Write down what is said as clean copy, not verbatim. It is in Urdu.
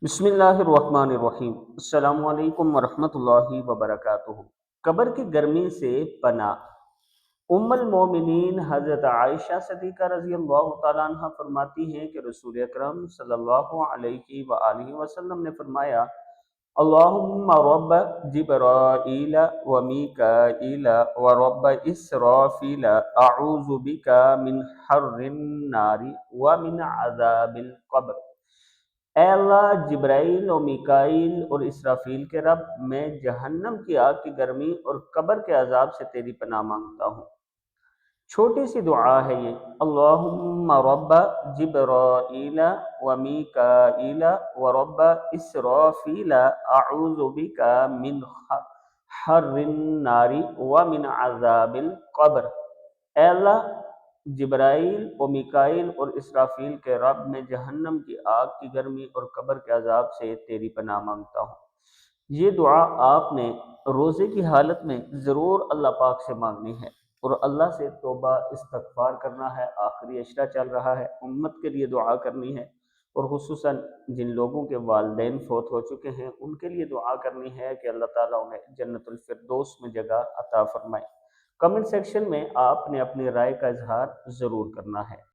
بسم اللہ الرحمن الرحیم۔ السلام علیکم ورحمۃ اللہ وبرکاتہ۔ قبر کی گرمی سے پناہ۔ ام المومنین حضرت عائشہ صدیقہ رضی اللہ تعالیٰ عنہ فرماتی ہیں کہ رسول اکرم صلی اللہ علیہ وآلہ وسلم نے فرمایا: اللہم رب جبرائیل و میکائیل و رب اسرافیل اعوذ بک من حر النار و من عذاب القبر۔ اے اللہ، جبرائیل و میکائیل اور اسرافیل کے رب، میں جہنم کی آگ کی گرمی اور قبر کے عذاب سے تیری پناہ مانگتا ہوں۔ چھوٹی سی دعا ہے یہ: اللہم رب جبرائیل و میکائیل و رب اسرافیل اعوذ بک من حر النار و من عذاب القبر۔ اے اللہ، جبرائیل و میکائیل اور اسرافیل کے رب، میں جہنم کی آگ کی گرمی اور قبر کے عذاب سے تیری پناہ مانگتا ہوں۔ یہ دعا آپ نے روزے کی حالت میں ضرور اللہ پاک سے مانگنی ہے اور اللہ سے توبہ استغفار کرنا ہے۔ آخری عشرہ چل رہا ہے، امت کے لیے دعا کرنی ہے، اور خصوصاً جن لوگوں کے والدین فوت ہو چکے ہیں ان کے لیے دعا کرنی ہے کہ اللہ تعالیٰ انہیں جنت الفردوس میں جگہ عطا فرمائے۔ کمنٹ سیکشن میں آپ نے اپنی رائے کا اظہار ضرور کرنا ہے۔